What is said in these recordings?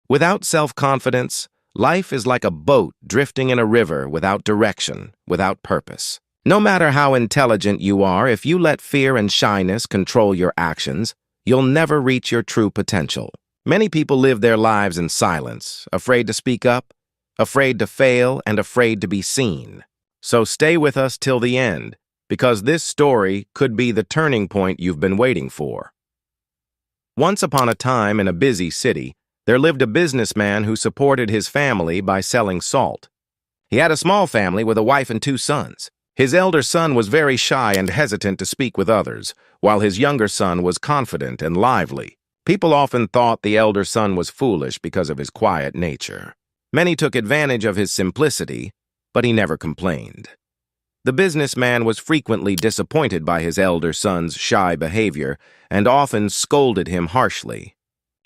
Without self-confidence, life is like a boat drifting in a river without direction, without purpose. No matter how intelligent you are, if you let fear and shyness control your actions, you'll never reach your true potential. Many people live their lives in silence, afraid to speak up, afraid to fail, and afraid to be seen. So stay with us till the end, because this story could be the turning point you've been waiting for. Once upon a time in a busy city, there lived a businessman who supported his family by selling salt. He had a small family with a wife and 2 sons. His elder son was very shy and hesitant to speak with others, while his younger son was confident and lively. People often thought the elder son was foolish because of his quiet nature. Many took advantage of his simplicity, but he never complained. The businessman was frequently disappointed by his elder son's shy behavior and often scolded him harshly.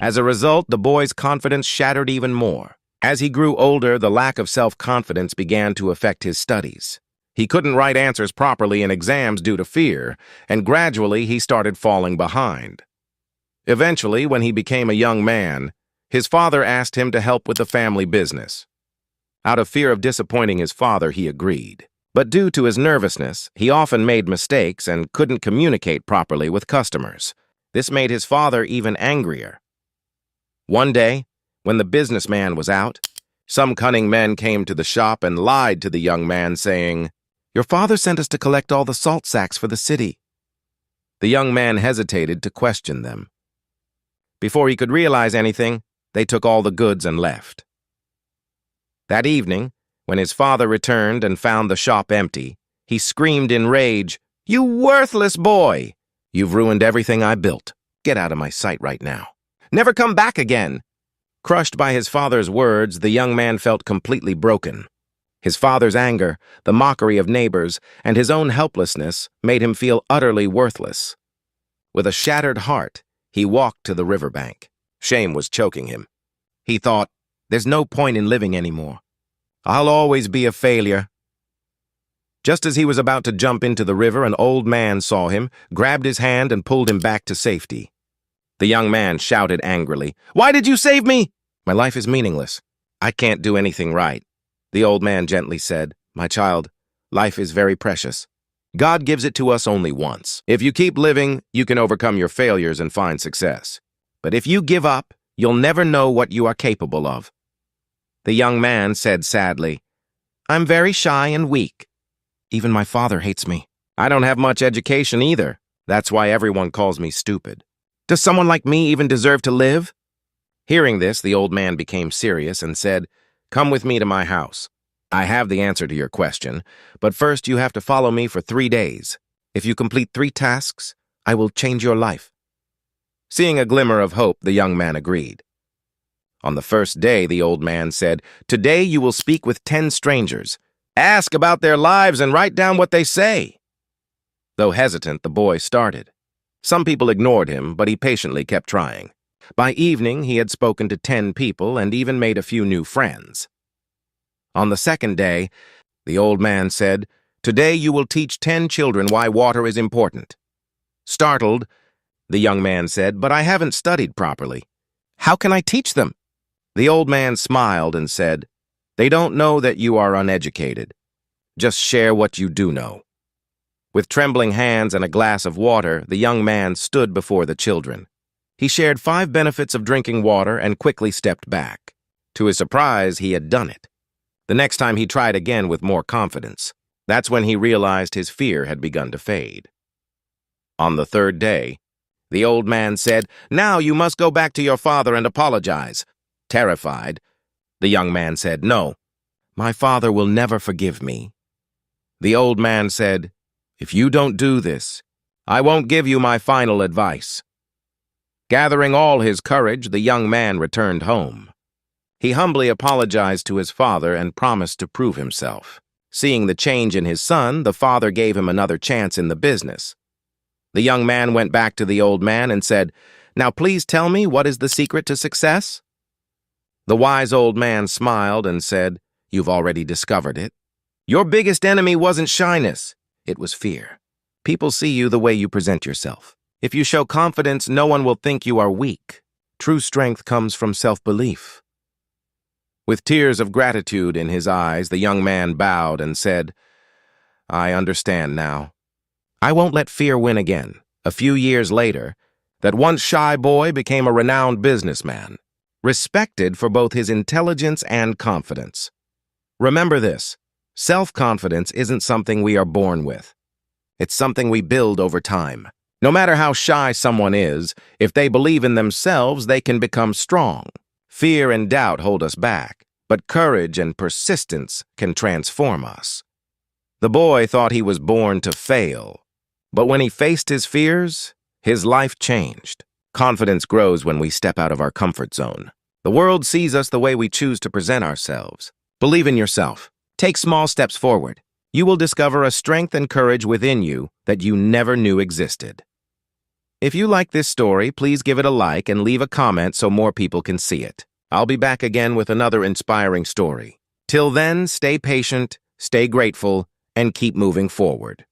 As a result, the boy's confidence shattered even more. As he grew older, the lack of self-confidence began to affect his studies. He couldn't write answers properly in exams due to fear, and gradually he started falling behind. Eventually, when he became a young man, his father asked him to help with the family business. Out of fear of disappointing his father, he agreed. But due to his nervousness, he often made mistakes and couldn't communicate properly with customers. This made his father even angrier. One day, when the businessman was out, some cunning men came to the shop and lied to the young man, saying, "Your father sent us to collect all the salt sacks for the city." The young man hesitated to question them. Before he could realize anything, they took all the goods and left. That evening, when his father returned and found the shop empty, he screamed in rage, "You worthless boy! You've ruined everything I built. Get out of my sight right now. Never come back again." Crushed by his father's words, the young man felt completely broken. His father's anger, the mockery of neighbors, and his own helplessness made him feel utterly worthless. With a shattered heart, he walked to the riverbank. Shame was choking him. He thought, "There's no point in living anymore. I'll always be a failure." Just as he was about to jump into the river, an old man saw him, grabbed his hand, and pulled him back to safety. The young man shouted angrily, "Why did you save me?" "My life is meaningless. I can't do anything right." The old man gently said, "My child, life is very precious. God gives it to us only once. If you keep living, you can overcome your failures and find success. But if you give up, you'll never know what you are capable of." The young man said sadly, "I'm very shy and weak. Even my father hates me. I don't have much education either. That's why everyone calls me stupid. Does someone like me even deserve to live?" Hearing this, the old man became serious and said, "Come with me to my house. I have the answer to your question, but first you have to follow me for 3 days. If you complete 3 tasks, I will change your life." Seeing a glimmer of hope, the young man agreed. On the first day, the old man said, "Today you will speak with 10 strangers. Ask about their lives and write down what they say." Though hesitant, the boy started. Some people ignored him, but he patiently kept trying. By evening, he had spoken to 10 people and even made a few new friends. On the second day, the old man said, "Today you will teach 10 children why water is important." Startled, the young man said, "But I haven't studied properly. How can I teach them?" The old man smiled and said, "They don't know that you are uneducated. Just share what you do know." With trembling hands and a glass of water, the young man stood before the children. He shared 5 benefits of drinking water and quickly stepped back. To his surprise, he had done it. The next time he tried again with more confidence. That's when he realized his fear had begun to fade. On the third day, the old man said, "Now you must go back to your father and apologize." Terrified, the young man said, "No, my father will never forgive me." The old man said, "If you don't do this, I won't give you my final advice." Gathering all his courage, the young man returned home. He humbly apologized to his father and promised to prove himself. Seeing the change in his son, the father gave him another chance in the business. The young man went back to the old man and said, "Now please tell me, what is the secret to success?" The wise old man smiled and said, "You've already discovered it. Your biggest enemy wasn't shyness, it was fear. People see you the way you present yourself. If you show confidence, no one will think you are weak. True strength comes from self-belief. With tears of gratitude in his eyes, the young man bowed and said, "I understand now. I won't let fear win again." A few years later, that once shy boy became a renowned businessman, respected for both his intelligence and confidence. Remember this, self-confidence isn't something we are born with. It's something we build over time. No matter how shy someone is, if they believe in themselves, they can become strong. Fear and doubt hold us back, but courage and persistence can transform us. The boy thought he was born to fail, but when he faced his fears, his life changed. Confidence grows when we step out of our comfort zone. The world sees us the way we choose to present ourselves. Believe in yourself. Take small steps forward. You will discover a strength and courage within you that you never knew existed. If you like this story, please give it a like and leave a comment so more people can see it. I'll be back again with another inspiring story. Till then, stay patient, stay grateful, and keep moving forward.